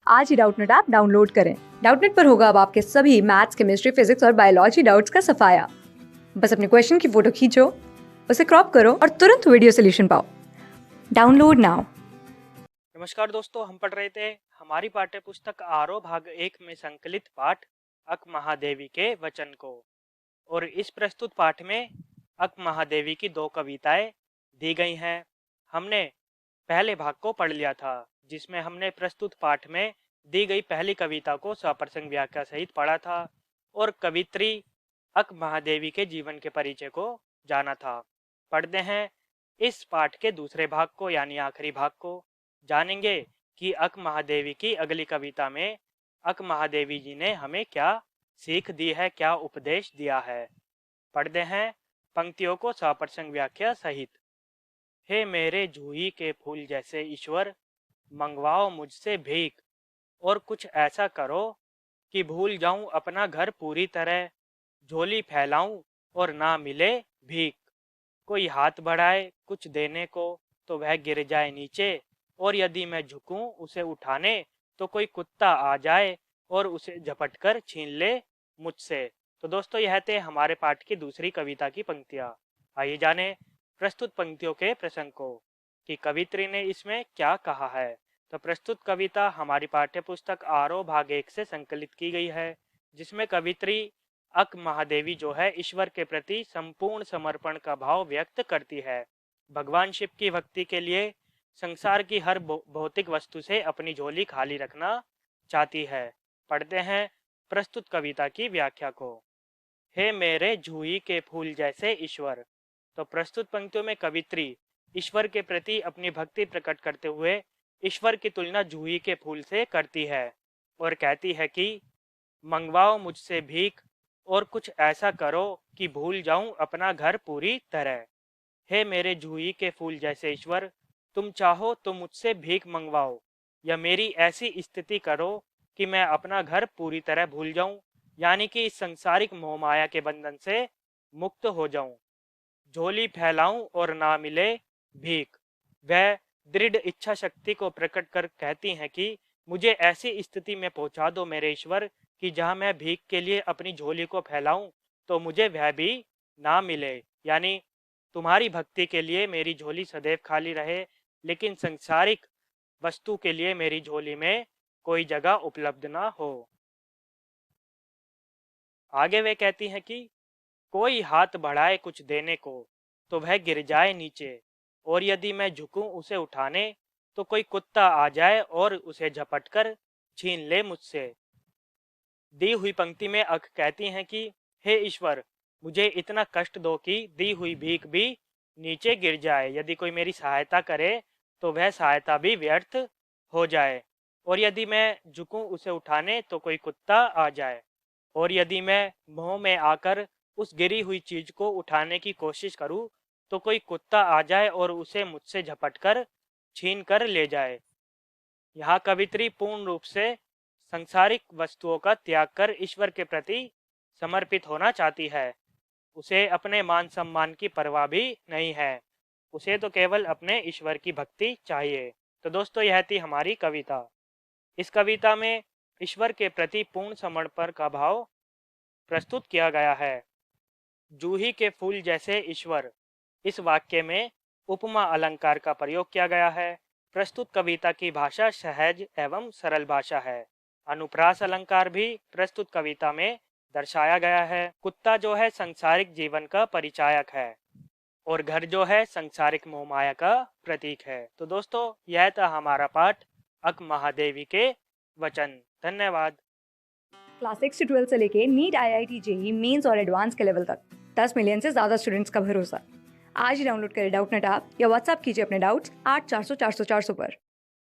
आज ही Doubtnut app download करें। Doubtnut पर होगा अब आपके सभी मैथ्स, केमिस्ट्री, फिजिक्स और बायोलॉजी डाउट्स का सफाया। बस अपने क्वेश्चन की फोटो खींचो, उसे क्रॉप करो और तुरंत वीडियो सोल्यूशन पाओ। Download now. नमस्कार दोस्तों, हम पढ़ रहे थे हमारी पाठ्य पुस्तक आरोह भाग 1 में संकलित पाठ अक महादेवी के वचन को। और इस प्रस्तुत पाठ में अक महादेवी की 2 कविताएं दी गई हैं। हमने पहले भाग को पढ़ लिया था, जिसमें हमने प्रस्तुत पाठ में दी गई पहली कविता को सप्रसंग व्याख्या सहित पढ़ा था और कवित्री अक महादेवी के जीवन के परिचय को जाना था। पढ़ते हैं इस पाठ के दूसरे भाग को, यानी आखिरी भाग को। जानेंगे कि अक महादेवी की अगली कविता में अक महादेवी जी ने हमें क्या सीख दी है, क्या उपदेश दिया है। पढ़ते हैं पंक्तियों को सप्रसंग व्याख्या सहित। हे मेरे जूही के फूल जैसे ईश्वर, मंगवाओ मुझसे भीख, और कुछ ऐसा करो कि भूल जाऊं अपना घर पूरी तरह। झोली फैलाऊं और ना मिले भीख। कोई हाथ बढ़ाए कुछ देने को तो वह गिर जाए नीचे, और यदि मैं झुकूं उसे उठाने तो कोई कुत्ता आ जाए और उसे झपट कर छीन ले मुझसे। तो दोस्तों, यह थे हमारे पाठ की दूसरी कविता की पंक्तियां। आइए जाने प्रस्तुत पंक्तियों के प्रसंग को कि कवित्री ने इसमें क्या कहा है। तो प्रस्तुत कविता हमारी पाठ्य पुस्तक आरोह भाग 1 से संकलित की गई है, जिसमें कवित्री अक महादेवी जो है ईश्वर के प्रति संपूर्ण समर्पण का भाव व्यक्त करती है। भगवान शिव की भक्ति के लिए संसार की हर भौतिक वस्तु से अपनी झोली खाली रखना चाहती है। पढ़ते हैं प्रस्तुत कविता की व्याख्या को। हे मेरे जूही के फूल जैसे ईश्वर। तो प्रस्तुत पंक्तियों में कवित्री ईश्वर के प्रति अपनी भक्ति प्रकट करते हुए ईश्वर की तुलना जूही के फूल से करती है और कहती है कि मंगवाओ मुझसे भीख, और कुछ ऐसा करो कि भूल जाऊं अपना घर पूरी तरह। हे मेरे जूही के फूल जैसे ईश्वर, तुम चाहो तो मुझसे भीख मंगवाओ, या मेरी ऐसी स्थिति करो कि मैं अपना घर पूरी तरह भूल जाऊं, यानी कि इस सांसारिक मोहमाया के बंधन से मुक्त हो जाऊं। झोली फैलाऊं और ना मिले भीख। वह दृढ़ इच्छा शक्ति को प्रकट कर कहती हैं कि मुझे ऐसी स्थिति में पहुंचा दो मेरे ईश्वर कि जहां मैं भीख के लिए अपनी झोली को फैलाऊं तो मुझे वह भी ना मिले, यानी तुम्हारी भक्ति के लिए मेरी झोली सदैव खाली रहे, लेकिन संसारिक वस्तु के लिए मेरी झोली में कोई जगह उपलब्ध ना हो। आगे वे कहती हैं कि कोई हाथ बढ़ाए कुछ देने को तो वह गिर जाए नीचे, और यदि मैं झुकूं उसे उठाने तो कोई कुत्ता आ जाए और उसे झपट कर छीन ले मुझसे। दी हुई पंक्ति में अक कहती हैं कि हे ईश्वर, मुझे इतना कष्ट दो कि दी हुई भीख भी नीचे गिर जाए। यदि कोई मेरी सहायता करे तो वह सहायता भी व्यर्थ हो जाए, और यदि मैं झुकूं उसे उठाने तो कोई कुत्ता आ जाए, और यदि मैं मोह में आकर उस गिरी हुई चीज को उठाने की कोशिश करूं तो कोई कुत्ता आ जाए और उसे मुझसे झपट कर छीन कर ले जाए। यहाँ कवित्री पूर्ण रूप से सांसारिक वस्तुओं का त्याग कर ईश्वर के प्रति समर्पित होना चाहती है। उसे अपने मान सम्मान की परवाह भी नहीं है, उसे तो केवल अपने ईश्वर की भक्ति चाहिए। तो दोस्तों, यह थी हमारी कविता। इस कविता में ईश्वर के प्रति पूर्ण समर्पण का भाव प्रस्तुत किया गया है। जूही के फूल जैसे ईश्वर, इस वाक्य में उपमा अलंकार का प्रयोग किया गया है। प्रस्तुत कविता की भाषा सहज एवं सरल भाषा है। अनुप्रास अलंकार भी प्रस्तुत कविता में दर्शाया गया है। कुत्ता जो है सांसारिक जीवन का परिचायक है, और घर जो है सांसारिक मोहमाया का प्रतीक है। तो दोस्तों, यह था हमारा पाठ अक महादेवी के वचन। धन्यवाद। क्लास 6 से 12 से लेके नीट, IIT, JEE मेंस और एडवांस के लेवल तक 10 मिलियन से ज्यादा स्टूडेंट्स का भरोसा। आज ही डाउनलोड करें डाउटनेट ऐप या व्हाट्सएप कीजिए अपने डाउट्स 8400 400 400 पर।